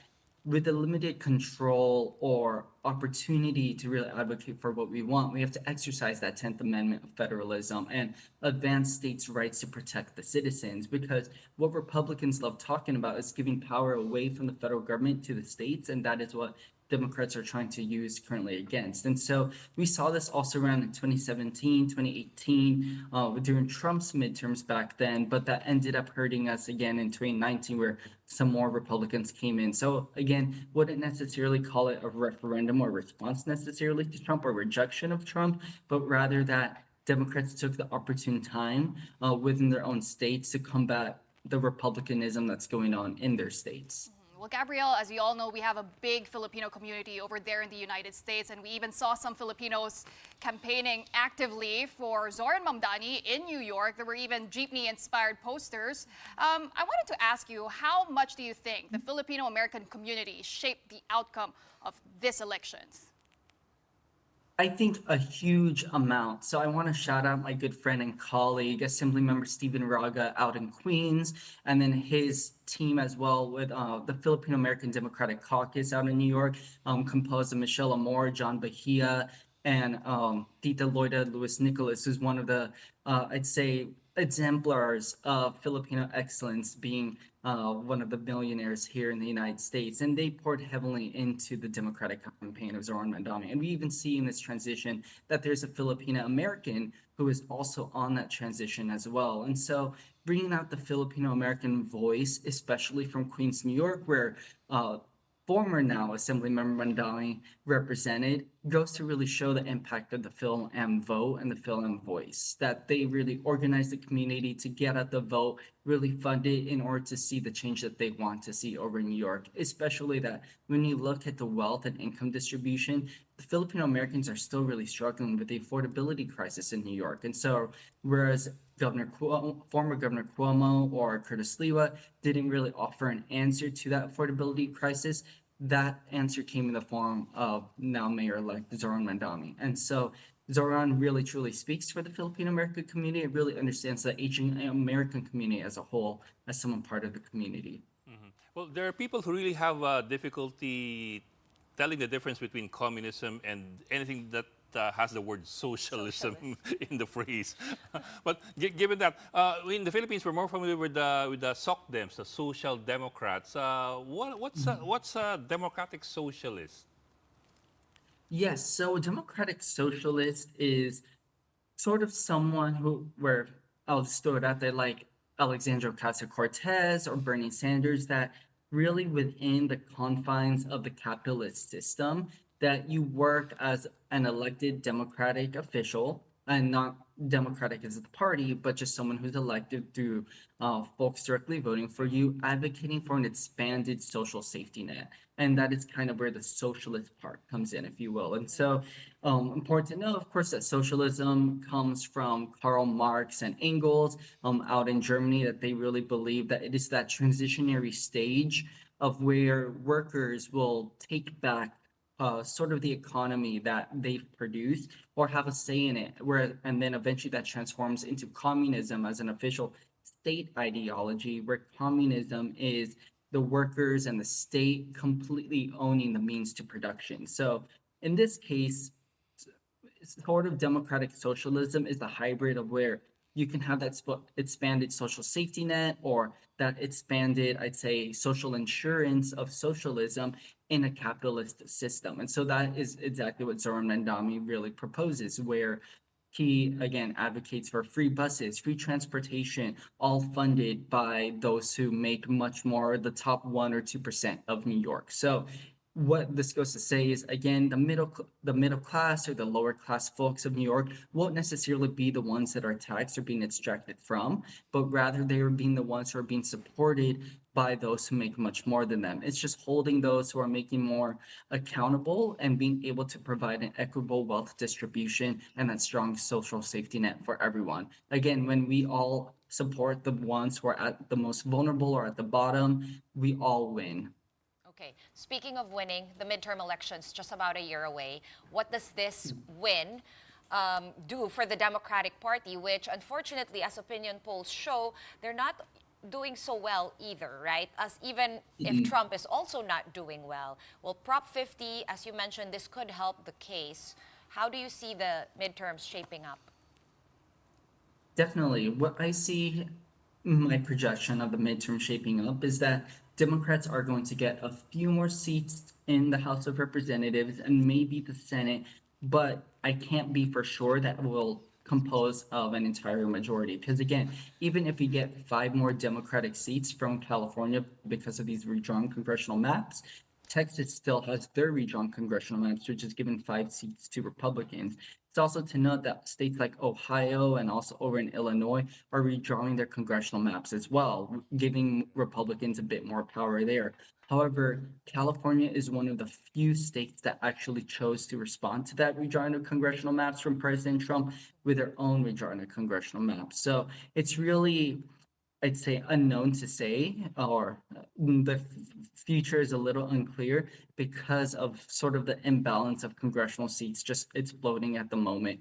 with the limited control or opportunity to really advocate for what we want, we have to exercise that 10th Amendment of federalism and advance states' rights to protect the citizens. Because what Republicans love talking about is giving power away from the federal government to the states, and that is what Democrats are trying to use currently against. And so we saw this also around in 2017, 2018, during Trump's midterms back then, but that ended up hurting us again in 2019, where some more Republicans came in. So again, wouldn't necessarily call it a referendum or response necessarily to Trump or rejection of Trump, but rather that Democrats took the opportune time within their own states to combat the Republicanism that's going on in their states. Well, Gabrielle, as we all know, we have a big Filipino community over there in the United States, and we even saw some Filipinos campaigning actively for Zoran Mamdani in New York. There were even jeepney-inspired posters. I wanted to ask you, how much do you think the Filipino-American community shaped the outcome of this elections? I think a huge amount. So I want to shout out my good friend and colleague, Assemblymember Stephen Raga out in Queens, and then his team as well with the Filipino American Democratic Caucus out in New York, composed of Michelle Amor, John Bahia, and Tita Loida Luis Nicolas, who's one of the, I'd say, exemplars of Filipino excellence, being one of the millionaires here in the United States. And they poured heavily into the Democratic campaign of Zoran Mandami. And we even see in this transition that there's a Filipino American who is also on that transition as well. And so bringing out the Filipino American voice, especially from Queens, New York, where former now Assemblymember Mandami represented, goes to really show the impact of the Phil M vote and the Phil M voice, that they really organized the community to get at the vote, really fund it in order to see the change that they want to see over in New York, especially that when you look at the wealth and income distribution, the Filipino Americans are still really struggling with the affordability crisis in New York. And so whereas former Governor Cuomo or Curtis Lewa didn't really offer an answer to that affordability crisis, that answer came in the form of now Mayor-elect Zoran Mandami. And so Zoran really truly speaks for the Filipino American community. It really understands the Asian American community as a whole, as someone part of the community. Well, there are people who really have difficulty telling the difference between communism and anything that has the word socialism in the phrase. But given that, in the Philippines, we're more familiar with the SOCDEMs, the Social Democrats. What's a democratic socialist? Yes, so a democratic socialist is sort of someone where I'll just throw it out there, like Alexandria Ocasio-Cortez or Bernie Sanders, that really within the confines of the capitalist system, that you work as an elected democratic official, and not democratic as the party, but just someone who's elected through folks directly voting for you, advocating for an expanded social safety net. And that is kind of where the socialist part comes in, if you will. And so important to know, of course, that socialism comes from Karl Marx and Engels out in Germany, that they really believe that it is that transitionary stage of where workers will take back sort of the economy that they've produced or have a say in it, and then eventually that transforms into communism as an official state ideology, where communism is the workers and the state completely owning the means to production. So in this case, sort of democratic socialism is the hybrid of where you can have that expanded social safety net, or that expanded, I'd say, social insurance of socialism in a capitalist system. And so that is exactly what Zoran Mandami really proposes, where he, again, advocates for free buses, free transportation, all funded by those who make much more, the top 1 or 2% of New York. So what this goes to say is, again, the middle class or the lower class folks of New York won't necessarily be the ones that are taxed or being extracted from, but rather they are being the ones who are being supported by those who make much more than them. It's just holding those who are making more accountable and being able to provide an equitable wealth distribution and that strong social safety net for everyone. Again, when we all support the ones who are at the most vulnerable or at the bottom, we all win. Okay, speaking of winning, the midterm elections just about a year away. What does this win do for the Democratic Party, which unfortunately, as opinion polls show, they're not doing so well either, right? As even if Trump is also not doing well. Well, Prop 50, as you mentioned, this could help the case. How do you see the midterms shaping up? Definitely. What I see, my projection of the midterm shaping up is that Democrats are going to get a few more seats in the House of Representatives and maybe the Senate, but I can't be for sure that will compose of an entire majority. Because again, even if we get 5 more Democratic seats from California because of these redrawn congressional maps, Texas still has their redrawn congressional maps, which is given 5 seats to Republicans. It's also to note that states like Ohio and also over in Illinois are redrawing their congressional maps as well, giving Republicans a bit more power there. However, California is one of the few states that actually chose to respond to that redrawing of congressional maps from President Trump with their own redrawing of congressional maps. So it's really, I'd say, unknown to say, or the future is a little unclear because of sort of the imbalance of congressional seats just exploding at the moment.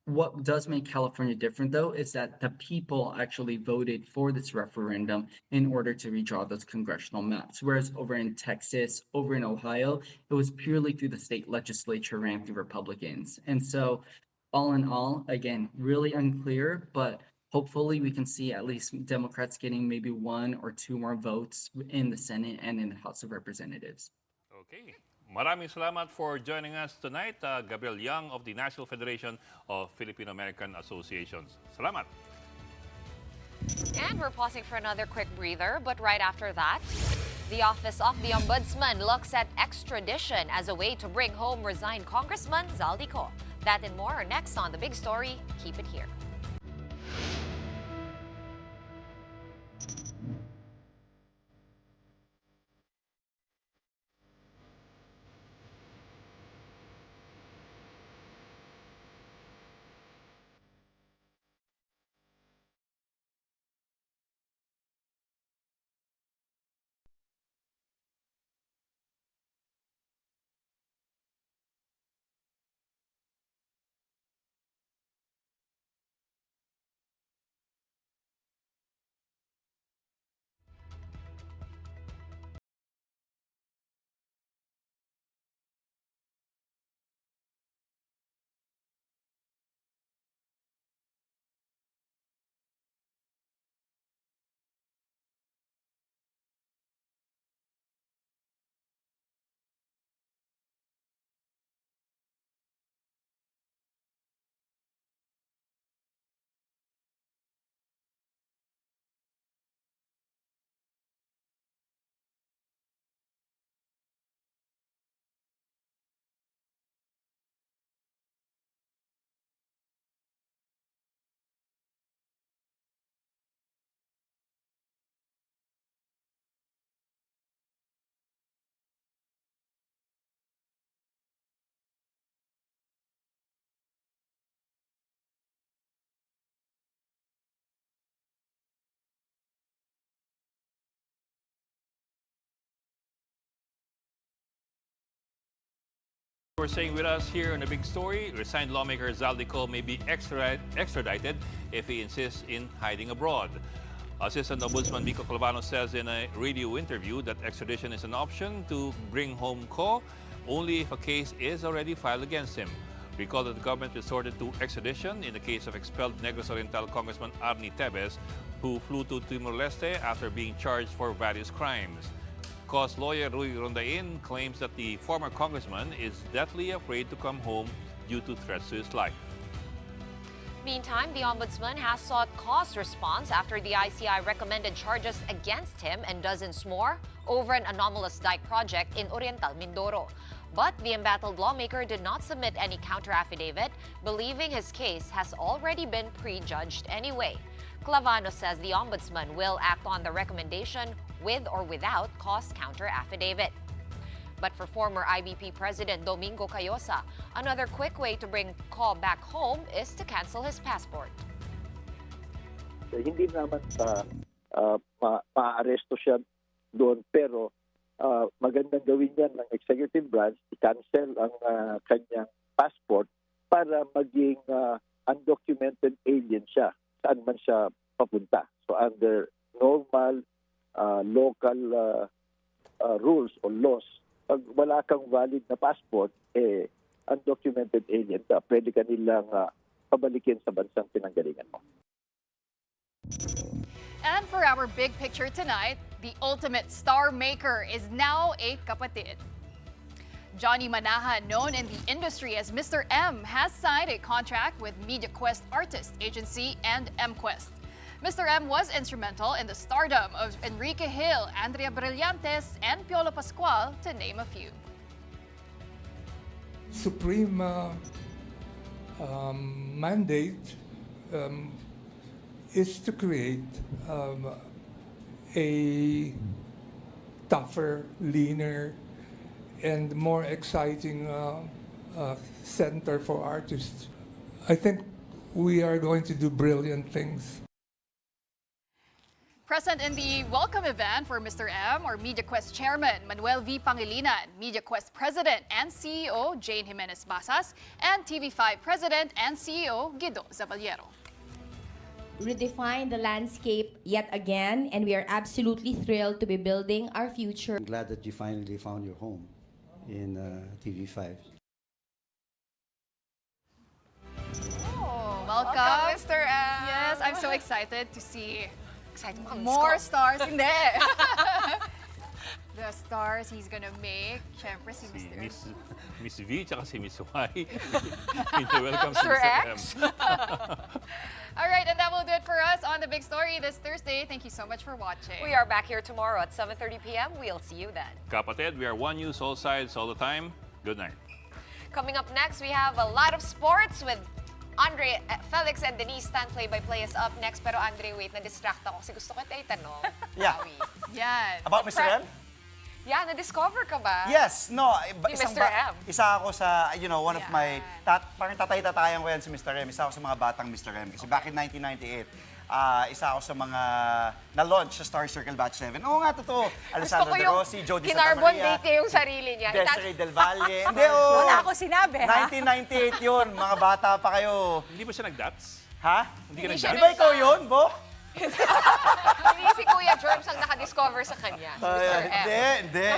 What does make California different, though, is that the people actually voted for this referendum in order to redraw those congressional maps. Whereas over in Texas, over in Ohio, it was purely through the state legislature ran through Republicans. And so, all in all, again, really unclear, but hopefully we can see at least Democrats getting maybe 1 or 2 more votes in the Senate and in the House of Representatives. Okay. Maraming salamat for joining us tonight, Gabriel Young of the National Federation of Filipino-American Associations. Salamat. And we're pausing for another quick breather, but right after that, the Office of the Ombudsman looks at extradition as a way to bring home resigned Congressman Zaldico. That and more are next on The Big Story. Keep it here. We're staying with us here on The Big Story. Resigned lawmaker Zaldico may be extradited if he insists in hiding abroad. Assistant Ombudsman Vico Clavano says in a radio interview that extradition is an option to bring home Ko only if a case is already filed against him. Recall that the government resorted to extradition in the case of expelled Negros Oriental Congressman Arnie Tevez, who flew to Timor-Leste after being charged for various crimes. Ko's lawyer Rui Rondain claims that the former congressman is deathly afraid to come home due to threats to his life. Meantime, the Ombudsman has sought Ko's response after the ICI recommended charges against him and dozens more over an anomalous dike project in Oriental Mindoro. But the embattled lawmaker did not submit any counter-affidavit, believing his case has already been prejudged anyway. Clavano says the Ombudsman will act on the recommendation with or without Ko's counter-affidavit. But for former IBP President Domingo Cayosa, another quick way to bring Ko back home is to cancel his passport. Hindi naman ma-aresto siya doon, pero magandang gawin yan ng executive branch, i-cancel ang kanyang passport para maging undocumented alien siya, saan man siya papunta. So under normal local rules or laws, pag wala kang valid na passport, undocumented alien ka, pwede ka nilang pabalikin sa bansang pinanggalingan mo. And for our big picture tonight, The ultimate star maker is now a kapatid. Johnny Manahan, known in the industry as Mr. M, has signed a contract with MediaQuest Artist Agency and MQuest. Mr. M was instrumental in the stardom of Enrique Hill, Andrea Brillantes, and Piolo Pascual, to name a few. Supreme mandate is to create a tougher, leaner, and more exciting center for artists. I think we are going to do brilliant things. Present in the welcome event for Mr. M are MediaQuest Chairman Manuel V. Pangilinan, MediaQuest President and CEO Jane Jimenez Basas, and TV5 President and CEO Guido Zaballero. Redefine the landscape yet again, and we are absolutely thrilled to be building our future. I'm glad that you finally found your home in TV5. Oh, welcome, Mr. M. Yes, I'm so excited to see Excited more stars in there. The stars he's gonna make. Siyempre si Si Mr. Miss V tsaka si Miss Y. Welcome to Mr. Mr. X. M. All right, and that will do it for us on The Big Story this Thursday. Thank you so much for watching. We are back here tomorrow at 7:30 p.m. We'll see you then. Kapatid, we are one news, all sides, all the time. Good night. Coming up next, we have a lot of sports with Andre, Felix, and Denise Tan. Play-by-play is up next. Pero Andre, wait, na-distract ako kasi gusto ko tayo itanong. Yeah. Yan. About Mr. M? Yeah, na-discover ka ba? Yes, no. Yung Mr. M. Isa ako sa, one of my, parang tatay-tatayan ko yan si Mr. M. Isa ako sa mga batang Mr. M. Kasi back in 1998, isa ako sa mga na-launch sa Star Circle Batch 7. Oo nga, totoo. Alessandro De Rossi, Jody Santa kinarbon Maria, date niya yung sarili niya. Desiree Del Valle. Hindi, oo. Wala ako sinabi, ha? 1998 yun. Mga bata pa kayo. Hindi ba siya nag-dots? Ha? Hindi ka Hindi siya nag-dots? Di ba ikaw yun, Bo? Hindi si Kuya Germs ang nakadiscover sa kanya. Mr. M. Hindi.